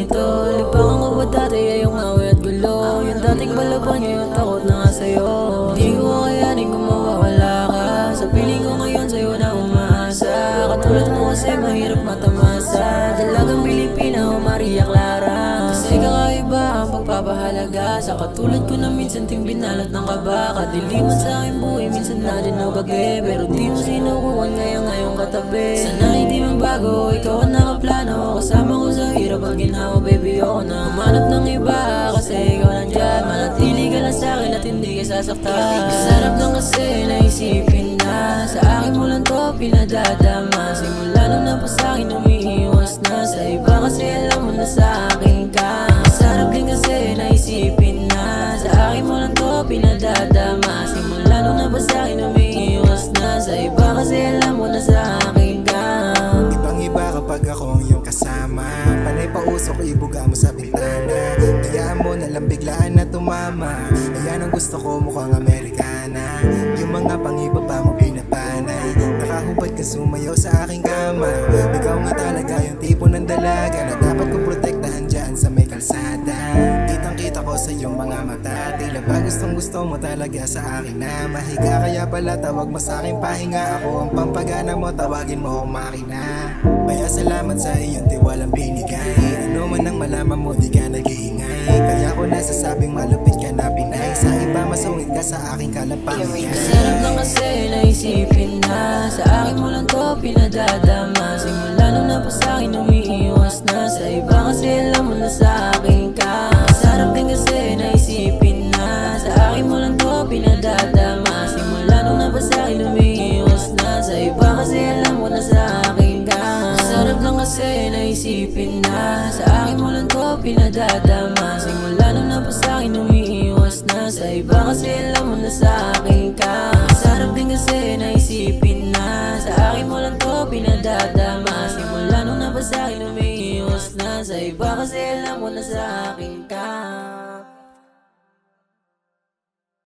ganito. Libangan ko ba dati ay yung away at gulo? Yung dating balaban ngayon takot na nga sa'yo. Di ko kayanin kung mawawala ka. Sa piling ko ngayon sa'yo na umaasa. Katulad mo kasi mahirap matamasa. Dalagang Pilipina o Maria Clara. Kasi kakaiba ang pagpapahalaga. Sa katulad ko na minsan ting binalat ng kaba. Kadiliman sa aking buhay minsan na din nagage. Pero di mo sinukuhan ngayong katabi. Sana hindi magbago, ikaw ang nakaplano. Kasama ko sa hirap at ginawa, baby, ako na umanap ng iba. Kasi ikaw nandyan, manatili ka lang sa'kin at hindi ka sasaktan. Sarap lang kasi naisipin na sa akin mo lang to pinadadama. Simula nung napasa'kin umiiwas na sa iba kasi alam mo na sa akin ka. Sarap din kasi naisipin na sa akin mo lang to pinadadama. Simula nung napasa'kin umiiwas na sa iba kasi alam mo na sa akin ka. Ibang-iba kapag ako ang iyong kasama. Panay pausok, ibuga mo sa bintana. Hayaan mo na lang biglaan na tumama. Ayan ang gusto ko, mukhang Amerikana. Yung mga pang-ibaba mo pinapanay. Nakahubad ka sumayaw sa aking kama. Ikaw nga talaga yung tipo ng dalaga na dapat kong protektahan dyan sa may kalsada. Kitang-kita ko sa iyong mga mata. Tila ba gustong gusto mo talaga sa akin na mahiga. Kaya pala tawag mo sa akin pahinga. Ako ang pampagana mo, tawagin mo akong makina. Kaya salamat sa iyong tiwalang binigay. Ano man ang malaman mo, di ka nag-iingay. Kaya ko nasasabing malupit ka na Pinay. Sa iba masungit ka, sa aking kalampangyan. Sarap lang kasi naisipin na sa akin mo lang to pinadadama. Simula nung napasa'kin umiiwas na sa iba kasi alam mo na sa akin ka. Sarap din kasi naisipin na sa akin mo lang to pinadadama. Simula nung napasa'kin umiiwas na sa iba kasi alam mo na sa akin ka. Sarap lang kasi naisipin na sa akin mo lang to pinadadama. Simula nung napasa'kin umiiwas na sa iba kasi alam mo na sa akin ka. Sarap din kasi naisipin na sa akin mo lang to pinadadama. Simula nung napasa'kin umiiwas na sa iba kasi alam mo na sa akin ka.